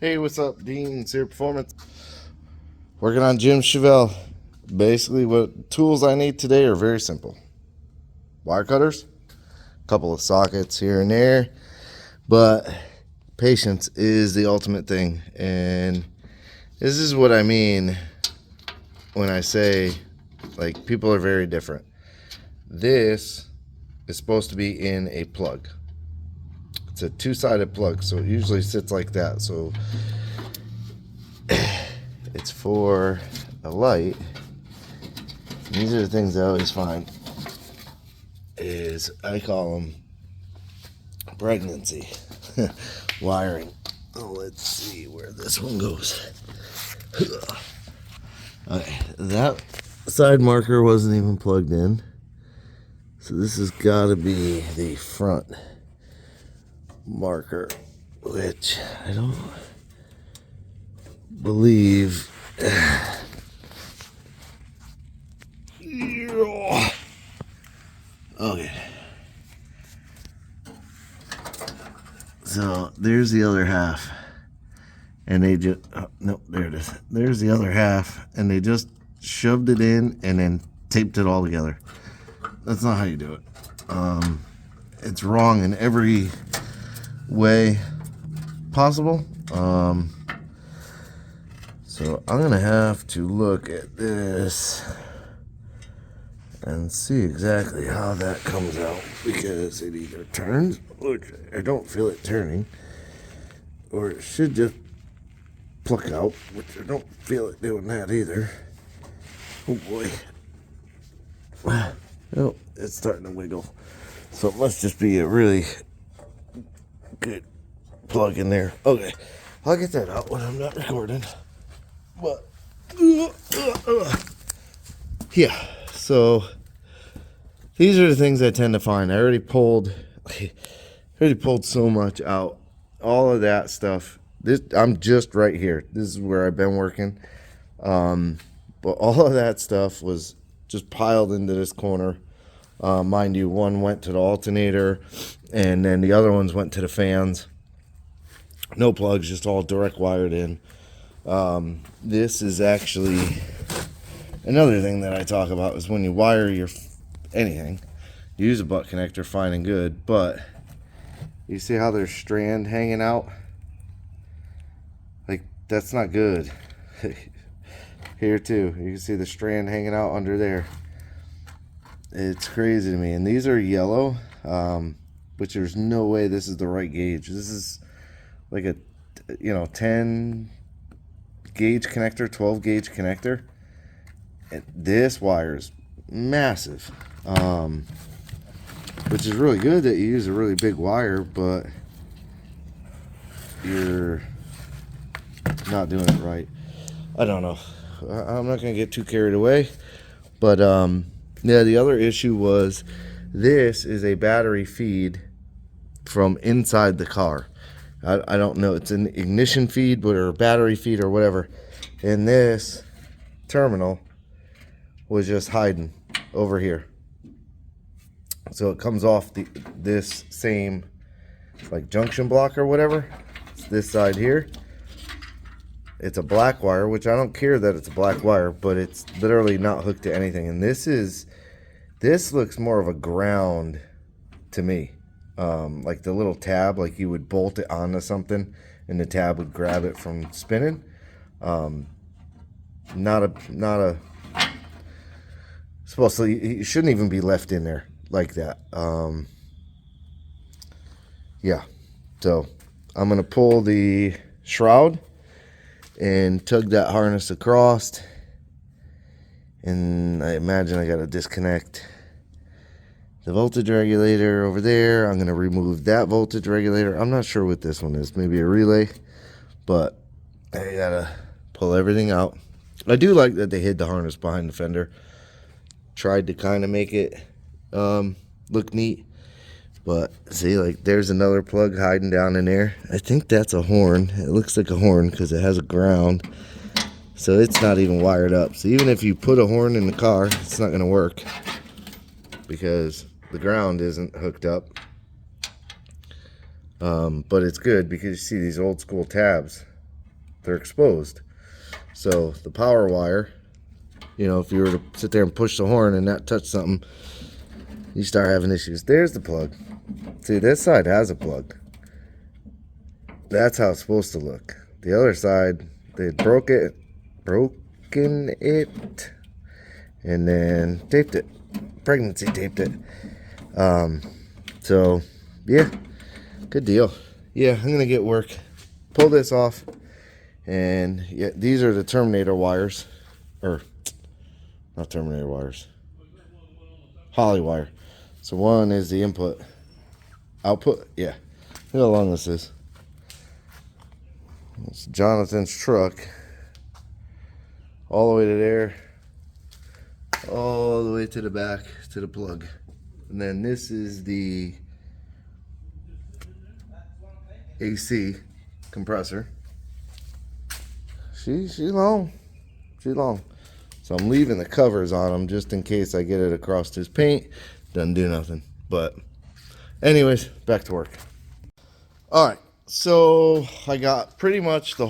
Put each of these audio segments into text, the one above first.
Hey, what's up? Dean, Sear Performance. Working on Jim Chevelle. Basically, what tools I need today are very simple. Wire cutters, a couple of sockets here and there, but patience is the ultimate thing. And this is what I mean when I say, like, people are very different. This is supposed to be in a plug. It's a two-sided plug, so it usually sits like that. So it's for a light. These are the things I always find is I call them pregnancy wiring. Oh, let's see where this one goes. Okay, that side marker wasn't even plugged in, so this has got to be the front marker, which I don't believe. Okay. So there's the other half. And they just, oh, no, there it is. There's the other half. And they just shoved it in and then taped it all together. That's not how you do it. It's wrong in every way possible. So I'm going to have to look at this and see exactly how that comes out, because it either turns, which I don't feel it turning, or it should just pluck out, which I don't feel it doing that either. Oh boy. Oh, it's starting to wiggle. So it must just be a really good plug in there. Okay, I'll get that out when I'm not recording. But yeah, so these are the things I tend to find. I already pulled so much out. All of that stuff. I'm just right here. This is where I've been working. But all of that stuff was just piled into this corner. Mind you, one went to the alternator, and then the other ones went to the fans. No plugs, just all direct wired in. This is actually another thing that I talk about, is when you wire your anything, you use a butt connector, fine and good, but you see how there's strand hanging out? Like, that's not good. Here too, you can see the strand hanging out under there. It's crazy to me. And these are yellow, which there's no way this is the right gauge. This is like a 10 gauge connector, 12 gauge connector. And this wire is massive, which is really good that you use a really big wire, but you're not doing it right. I don't know. I'm not going to get too carried away, but yeah, the other issue was this is a battery feed from inside the car. I don't know, it's an ignition feed or a battery feed or whatever, and this terminal was just hiding over here. So it comes off this same like junction block or whatever. It's this side here. It's a black wire, which I don't care that it's a black wire, but it's literally not hooked to anything. And this looks more of a ground to me. Like the little tab, like you would bolt it onto something and the tab would grab it from spinning. Not a supposed to, it shouldn't even be left in there like that. Yeah, so I'm gonna pull the shroud and tug that harness across, and I imagine I gotta disconnect the voltage regulator over there. I'm gonna remove that voltage regulator. I'm not sure what this one is, maybe a relay, but I gotta pull everything out. I do like that they hid the harness behind the fender. Tried to kind of make it look neat, but see, like, there's another plug hiding down in there. I think that's a horn. It looks like a horn because it has a ground, so it's not even wired up. So even if you put a horn in the car, it's not going to work because the ground isn't hooked up. But it's good because you see these old school tabs. they're exposed. So the power wire, you know, if you were to sit there and push the horn and not touch something, you start having issues. There's the plug. See, this side has a plug. That's how it's supposed to look. The other side, they broken it, and then taped it. Pregnancy taped it. So yeah, good deal. Yeah, I'm gonna get work. Pull this off, and yeah, these are the terminator wires, or not terminator wires, Holly wire. So one is the input, output. Yeah, look how long this is. It's Jonathan's truck, all the way to there, all the way to the back to the plug, and then this is the AC compressor. She's long. She's long. So I'm leaving the covers on them just in case I get it across this paint. Doesn't do nothing. But anyways, back to work. All right. So I got pretty much I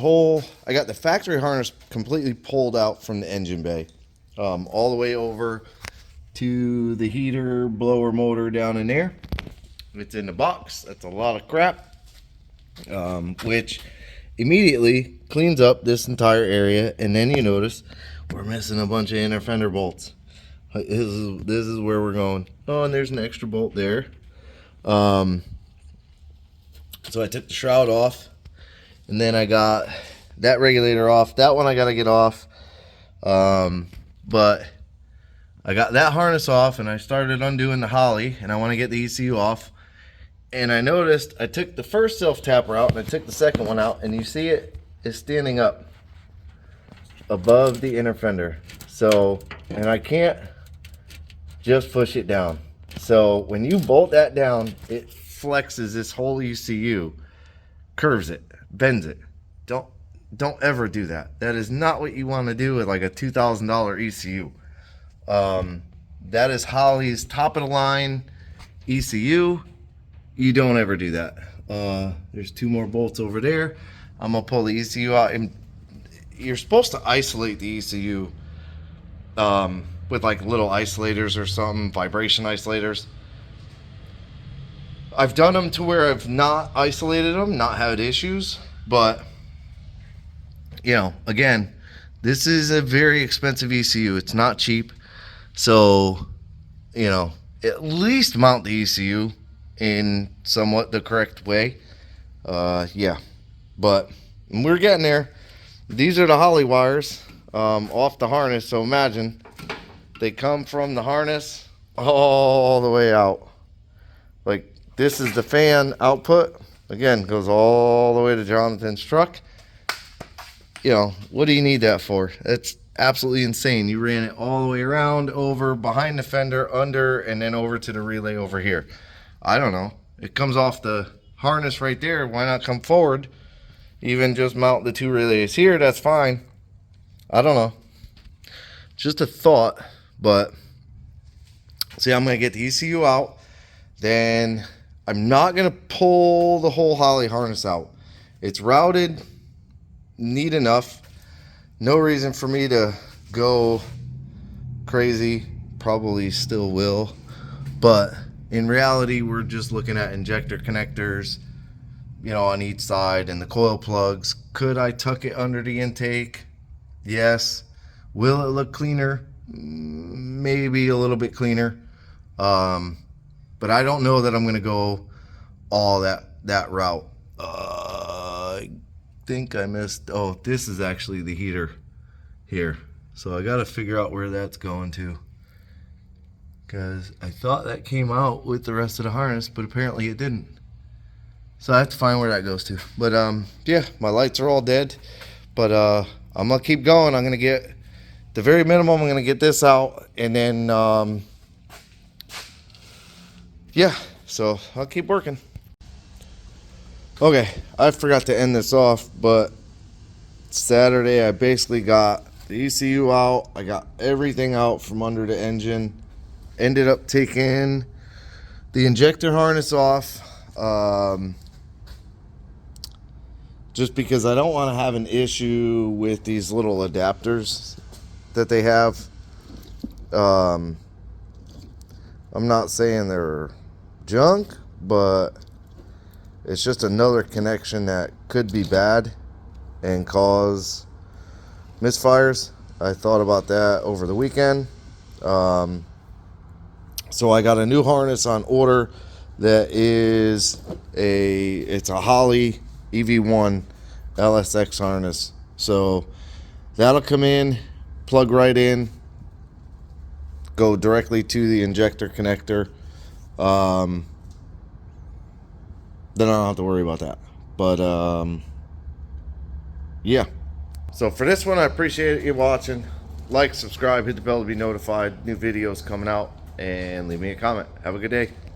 got the factory harness completely pulled out from the engine bay. All the way over to the heater blower motor down in there. It's in the box. That's a lot of crap. Which immediately cleans up this entire area, and then you notice we're missing a bunch of inner fender bolts. This is where we're going. Oh, and there's an extra bolt there. So I took the shroud off, and then I got that regulator off. That one I got to get off. But I got that harness off, and I started undoing the Holly, and I want to get the ECU off. And I noticed I took the first self-tapper out and I took the second one out, and you see it is standing up above the inner fender. So, and I can't just push it down. So when you bolt that down, it flexes this whole ECU, curves it, bends it. Don't ever do that. That is not what you want to do with like a $2,000 ECU. That is Holley's top of the line ECU. You don't ever do that. There's two more bolts over there. I'm gonna pull the ECU out, and you're supposed to isolate the ECU with like little isolators or something, vibration isolators. I've done them to where I've not isolated them, not had issues, but you know, again, this is a very expensive ECU. It's not cheap, so you know, at least mount the ECU in somewhat the correct way. Yeah, but we're getting there. These are the Holly wires off the harness. So imagine they come from the harness all the way out. Like this is the fan output. Again, goes all the way to Jonathan's truck. You know, what do you need that for? It's absolutely insane. You ran it all the way around, over, behind the fender, under, and then over to the relay over here. I don't know. It comes off the harness right there. Why not come forward? Even just mount the two relays here. That's fine. I don't know. Just a thought. But see, I'm going to get the ECU out. Then I'm not going to pull the whole Holly harness out. It's routed neat enough. No reason for me to go crazy. Probably still will. But in reality, we're just looking at injector connectors, you know, on each side, and the coil plugs. Could I tuck it under the intake? Yes. Will it look cleaner? Maybe a little bit cleaner. But I don't know that I'm going to go all that route. I think I missed. Oh, this is actually the heater here. So I got to figure out where that's going to, because I thought that came out with the rest of the harness, but apparently it didn't. So I have to find where that goes to. But yeah, my lights are all dead. But I'm gonna keep going. I'm gonna get the very minimum. I'm gonna get this out, and then yeah. So I'll keep working. Okay, I forgot to end this off, but Saturday I basically got the ECU out. I got everything out from under the engine. Ended up taking the injector harness off. just because I don't want to have an issue with these little adapters that they have. I'm not saying they're junk, but it's just another connection that could be bad and cause misfires. I thought about that over the weekend. So I got a new harness on order that is it's a Holley EV1 LSX harness. So that'll come in, plug right in, go directly to the injector connector. Then I don't have to worry about that. But yeah. So for this one, I appreciate you watching. Like, subscribe, hit the bell to be notified. New videos coming out, and leave me a comment. Have a good day.